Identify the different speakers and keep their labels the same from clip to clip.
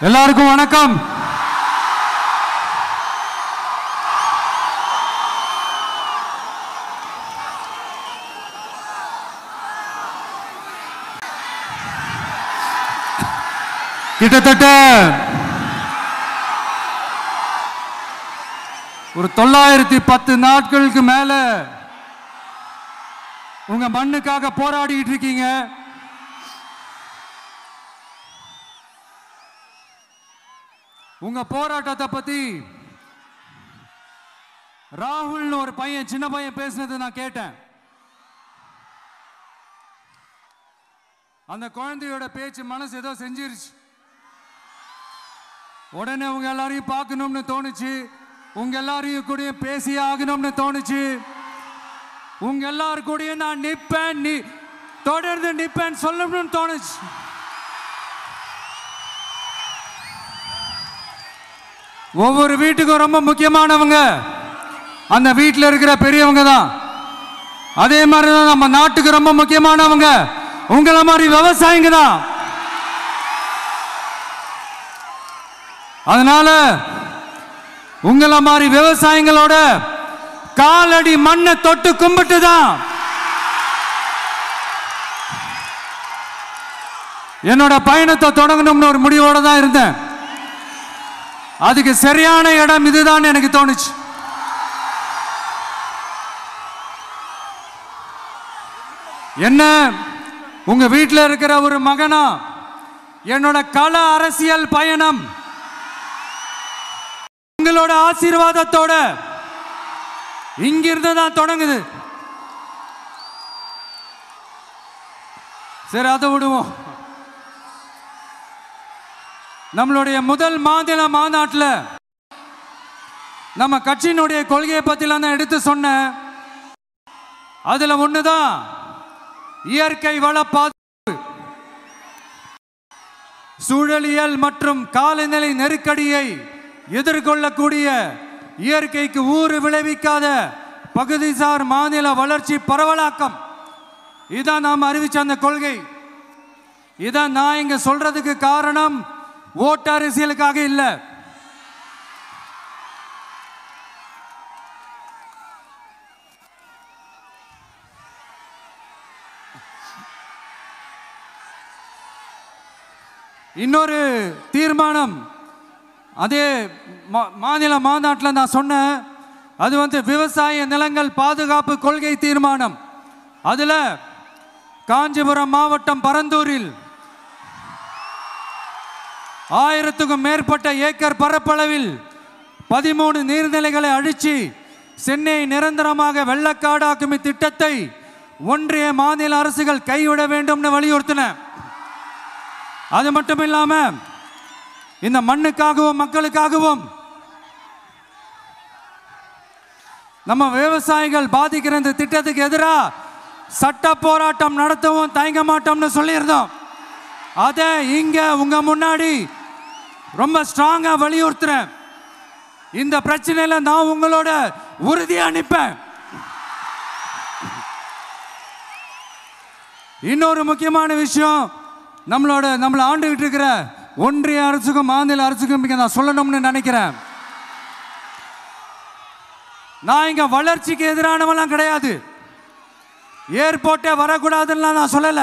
Speaker 1: எல்லாருக்கும் வணக்கம். கிட்டத்தட்ட ஒரு 910 நாட்களுக்கு மேல உங்க மண்ணுக்காக போராடிட்டு இருக்கீங்க. உங்க போராட்டத்தை பத்தி ராகுல்னு ஒரு பையன், சின்ன பையன் பேசினது நான் கேட்டேன். அந்த குழந்தையோட பேச்சு மனசு ஏதோ செஞ்சிருச்சு. உடனே உங்க எல்லாரையும் பார்க்கணும்னு தோணுச்சு, உங்க எல்லாரையும் கூட பேசி ஆகணும்னு தோணுச்சு. உங்க எல்லாரு கூட நான் நிப்பேன், நீ தொடர்ந்து நிப்பேன் சொல்லணும்னு தோணுச்சு. ஒவ்வொரு வீட்டுக்கும் ரொம்ப முக்கியமானவங்க அந்த வீட்டில் இருக்கிற பெரியவங்க தான். அதே மாதிரி தான் நம்ம நாட்டுக்கு ரொம்ப முக்கியமானவங்க உங்களை மாதிரி விவசாயிங்க தான். அதனால உங்களை மாதிரி விவசாயிகளோட காலடி மண்ணை தொட்டு கும்பிட்டு தான் என்னோட பயணத்தை தொடங்கணும்னு ஒரு முடிவோட தான் இருந்தேன். அதுக்கு சரியான இடம் இதுதான் எனக்கு தோணுச்சு. என்ன உங்க வீட்டில் இருக்கிற ஒரு மகனா என்னோட கள அரசியல் பயணம் உங்களோட ஆசீர்வாதத்தோட இங்கிருந்து தான் தொடங்குது. சரி, அதை விடுவோம். நம்மளுடைய முதல் மாநில மாநாட்டில் நம்ம கட்சியினுடைய கொள்கையை பற்றிலாம் தான் எடுத்து சொன்னேன். அதுல ஒண்ணுதான் இயற்கை வள பாதுகாப்பு. சூழலியல் மற்றும் காலநிலை நெருக்கடியை எதிர்கொள்ளக்கூடிய இயற்கைக்கு ஊறு விளைவிக்காத பகுதிசார் மாநில வளர்ச்சி பரவலாக்கம். இதான் நாம் அறிவிச்ச அந்த கொள்கை. இதான் நான் இங்க சொல்றதுக்கு காரணம் ஓட்டு அரசியலுக்காக இல்ல. இன்னொரு தீர்மானம் அதே மாநில மாநாட்டில் நான் சொன்னேன். அது விவசாய நிலங்கள் பாதுகாப்பு கொள்கை தீர்மானம். அதுல காஞ்சிபுரம் மாவட்டம் பரந்தூரில் 1000க்கும் மேற்பட்ட ஏக்கர் பரப்பளவில் 13 நீர்நிலைகளை அழிச்சு சென்னை நிரந்தரமாக வெள்ளக்காடாக்கும் திட்டத்தை ஒன்றிய மாநில அரசுகள் கைவிட வேண்டும் வலியுறுத்தின. அது மட்டும் இல்லாம இந்த மண்ணுக்காகவும் மக்களுக்காகவும் நம்ம விவசாயிகள் பாதிக்கிற இந்த திட்டத்துக்கு எதிராக சட்ட போராட்டம் நடத்தவும் தயங்க மாட்டோம்னு சொல்லியிருந்தோம். அதை இங்க உங்க முன்னாடி ரொம்ப ஸ்ட்ராங்கா வலியுறுத்துறேன். இந்த பிரச்சனையில நான் உங்களோட உறுதியா நிற்பேன். இன்னொரு முக்கியமான விஷயம், நம்மளை ஆண்டுகிட்டு இருக்கிற ஒன்றிய அரசுக்கும் மாநில அரசுக்கும் இங்க நான் சொல்லணும்னு நினைக்கிறேன். நான் இங்க வளர்ச்சிக்கு எதிரானவெல்லாம் கிடையாது. ஏர்போர்ட்டே வரக்கூடாதுன்னு நான் சொல்லல,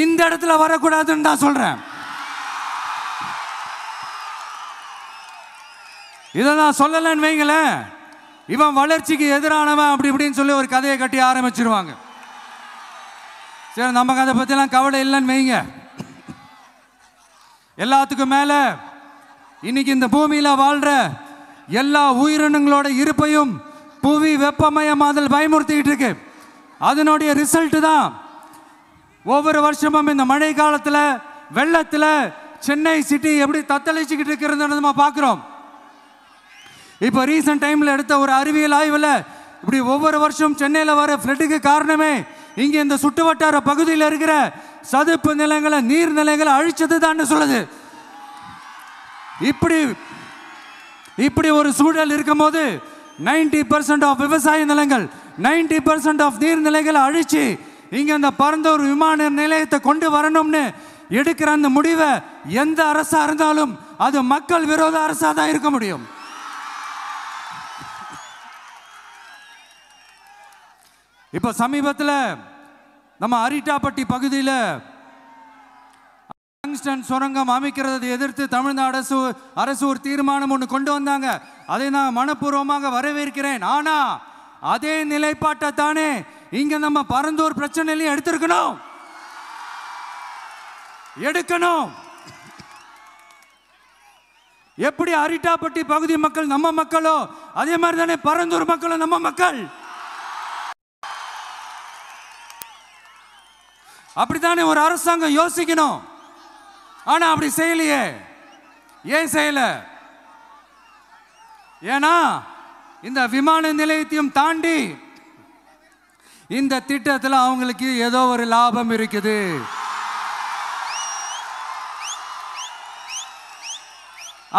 Speaker 1: இந்த இடத்துல வரக்கூடாதுன்னு தான் சொல்றேன். இதை நான் சொல்லலன்னு வைங்களேன், இவன் வளர்ச்சிக்கு எதிரானவன் அப்படி இப்படின்னு சொல்லி ஒரு கதையை கட்டி ஆரம்பிச்சிருவாங்க. சரி, நமக்கு அதை பத்திலாம் கவலை இல்லைன்னு வைங்க. எல்லாத்துக்கும் மேல இன்னைக்கு இந்த பூமியில வாழ்ற எல்லா உயிரினங்களோட இருப்பையும் புவி வெப்பமயமாதல் பயமுறுத்திட்டு இருக்கு. அதனுடைய ரிசல்ட் தான் ஒவ்வொரு வருஷமும் இந்த மழை காலத்தில் வெள்ளத்தில் சென்னை சிட்டி எப்படி தத்தளிச்சுக்கிட்டு இருக்கிறது நம்ம பார்க்குறோம். இப்போ ரீசன்ட் டைமில் எடுத்த ஒரு அறிவியல் ஆய்வில் இப்படி ஒவ்வொரு வருஷம் சென்னையில் வர ஃப்ளட்டுக்கு காரணமே இங்கே இந்த சுற்றுவட்டார பகுதியில் இருக்கிற சதுப்பு நிலங்களை நீர்நிலைகளை அழிச்சது தான் சொல்லுது. இப்படி ஒரு சூழல் இருக்கும் போது 90% ஆஃப் விவசாய நிலங்கள் 90% ஆஃப் நீர்நிலைகளை அழிச்சு இங்க அந்த பரந்தூர் விமான நிலையத்தை கொண்டு வரணும்னு எடுக்கிற அந்த முடிவை எந்த அரசா இருந்தாலும் அது மக்கள் விரோத அரசா தான் இருக்க முடியும். இப்ப சமீபத்தில் நம்ம அரிட்டாப்பட்டி பகுதியில் சுரங்கம் அமைக்கிறதை எதிர்த்து தமிழ்நாடு அரசு ஒரு தீர்மானம் ஒன்று கொண்டு வந்தாங்க. அதை நான் மனப்பூர்வமாக வரவேற்கிறேன். ஆனா அதே நிலைப்பாட்டை தானே இங்க நம்ம பரந்தூர் பிரச்சனையிலையும் எடுக்கணும். எப்படி அரிட்டாப்பட்டி பகுதி மக்கள் நம்ம மக்களோ அதே மாதிரி தானே பரந்தூர் மக்களும் நம்ம மக்கள். அப்படித்தானே ஒரு அரசாங்கம் யோசிக்கணும். ஆனா அப்படி செய்யலையே. ஏன் செய்யல? ஏன்னா இந்த விமான நிலையத்தையும் தாண்டி இந்த திட்டத்தில் அவங்களுக்கு ஏதோ ஒரு லாபம் இருக்குது.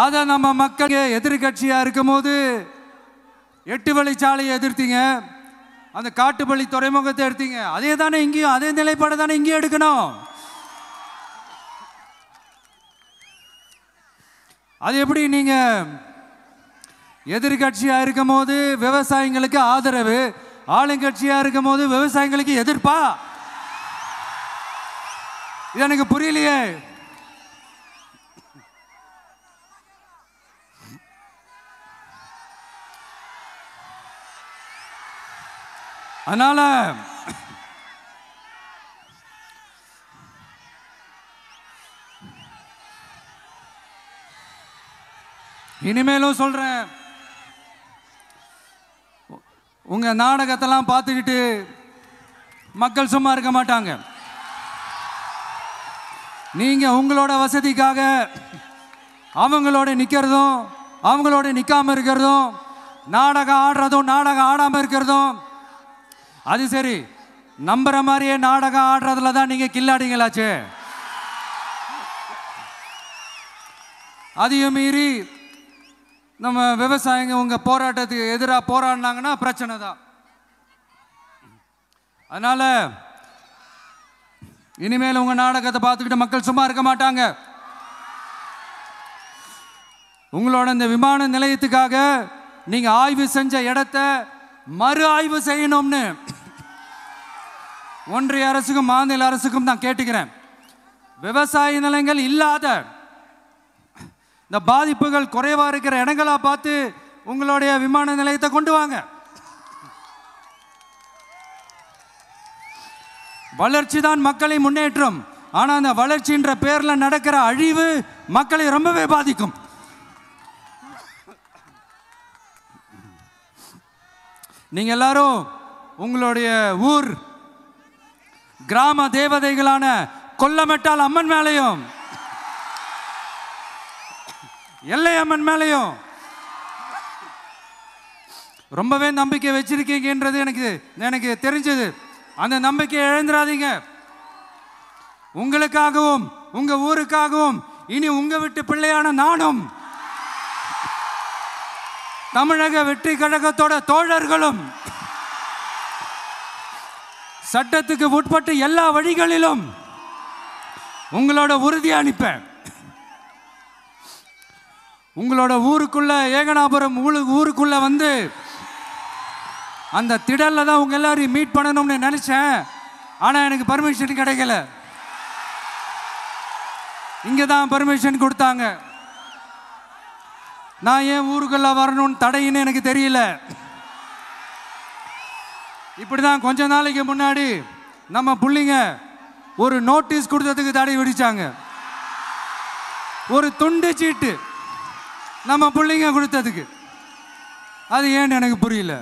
Speaker 1: அத நம்ம மக்கள் எதிர்கட்சியா இருக்கும் போது 8 வழிச்சாலையை எதிர்த்தீங்க, அந்த காட்டுப்பள்ளி துறைமுகத்தை எடுத்தீங்க. அதே தானே இங்கேயும், அதே நிலைப்பாடு தானே இங்கேயும் எடுக்கணும். அது எப்படி நீங்க எதிர்கட்சியா இருக்கும் போது விவசாயிகளுக்கு ஆதரவு, ஆளுங்கட்சியா இருக்கும் போது விவசாயிகளுக்கு எதிர்ப்பா? இது எனக்கு புரியலையே. அதனால இனிமேலும் சொல்றேன், உங்க நாடகத்தெல்லாம் பார்த்துக்கிட்டு மக்கள் சும்மா இருக்க மாட்டாங்க. நீங்க உங்களோட வசதிக்காக அவங்களோட நிக்கிறதும் அவங்களோட நிக்காம இருக்கிறதும், நாடகம் ஆடுறதும் நாடகம் ஆடாம இருக்கிறதும், அது சரி. நம்புற மாதிரியே நாடகம் ஆடுறதுல தான் நீங்க கில்லாடிங்களாச்சு. அதையும் மீறி நம்ம விவசாயிங்க உங்க போராட்டத்துக்கு எதிராக போராடினாங்கன்னா பிரச்சனை தான். அதனால இனிமேல் உங்க நாடகத்தை பார்த்துக்கிட்டு மக்கள் சும்மா இருக்க மாட்டாங்க. உங்களோட இந்த விமான நிலையத்துக்காக நீங்க ஆய்வு செஞ்ச இடத்தை மறு ஆய்வு செய்யணும்னு ஒன்றிய அரசுக்கும் மாநில அரசுக்கும் நான் கேட்டுக்கிறேன். விவசாய நிலங்கள் இல்லாத இந்த பாதிப்புகள் குறைவா இருக்கிற இடங்களா பார்த்து உங்களுடைய விமான நிலையத்தை கொண்டு வாங்க. வளர்ச்சி தான் மக்களை முன்னேற்றம். ஆனா அந்த வளர்ச்சின்ற பேர்ல நடக்கிற அழிவு மக்களை ரொம்பவே பாதிக்கும். நீங்க எல்லாரும் உங்களுடைய ஊர் கிராம தேவதைகளான கொல்லமெட்டால் அம்மன் மேலையும் எல்லை அம்மன் மேலையும் ரொம்பவே நம்பிக்கை வச்சிருக்கீங்கன்றது எனக்கு தெரிஞ்சது. அந்த நம்பிக்கையை இழந்துடாதீங்க. உங்களுக்காகவும் உங்க ஊருக்காகவும் இனி உங்க வீட்டு பிள்ளையான நானும் தமிழக வெற்றி கழகத்தோட தோழர்களும் சட்டத்துக்கு உட்பட்டு எல்லா வழிகளிலும் உங்களோட உறுதி அனுப்பேன். உங்களோட ஊருக்குள்ள ஏகனாபுரம் ஊருக்குள்ள வந்து அந்த திடல்ல தான் உங்க எல்லாரையும் மீட் பண்ணணும்னு நினைச்சேன். ஆனா எனக்கு பர்மிஷன் கிடைக்கல. இங்க தான் பர்மிஷன் கொடுத்தாங்க. நான் ஏன் ஊருக்குள்ள வரணும்னு தடையின்னு எனக்கு தெரியல. இப்படிதான் கொஞ்ச நாளைக்கு முன்னாடி நம்ம புள்ளிங்க ஒரு நோட்டீஸ் கொடுத்ததுக்கு தடை விதிச்சாங்க. ஒரு துண்டு சீட்டு நம்ம புள்ளிங்க கொடுத்ததுக்கு. அது ஏன்னு எனக்கு புரியல.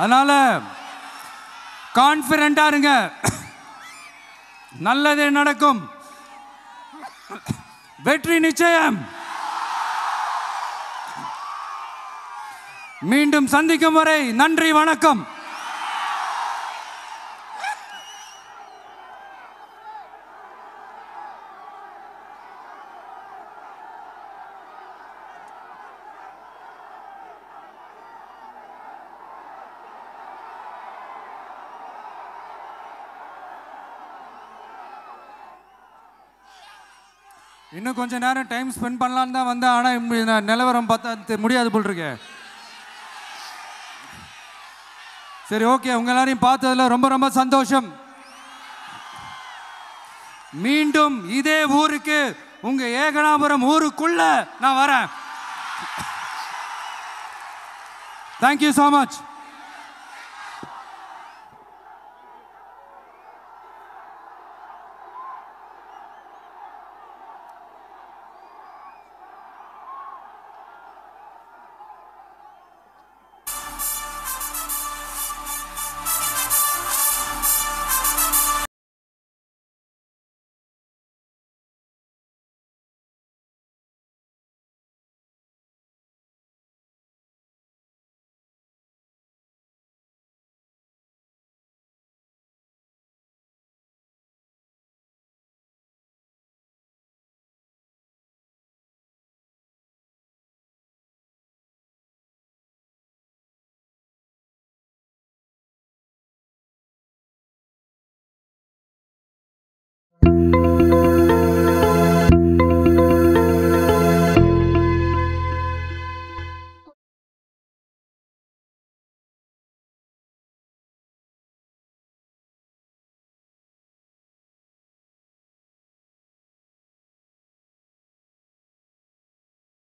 Speaker 1: அதனால கான்ஃபிடென்ட்டா இருங்க, நல்லதே நடக்கும், வெற்றி நிச்சயம். மீண்டும் சந்திக்கும் வரை நன்றி, வணக்கம். இன்னும் கொஞ்சம் நேரம் டைம் ஸ்பெண்ட் பண்ணலான்னு தான் வந்தேன். ஆனால் நிலவரம் பார்த்தா முடியாது போல் இருக்கு. சரி, ஓகே. உங்க எல்லாரையும் பார்த்ததுல ரொம்ப ரொம்ப சந்தோஷம். மீண்டும் இதே ஊருக்கு, உங்க ஏகனாபுரம் ஊருக்குள்ள நான் வரேன். Thank you so much.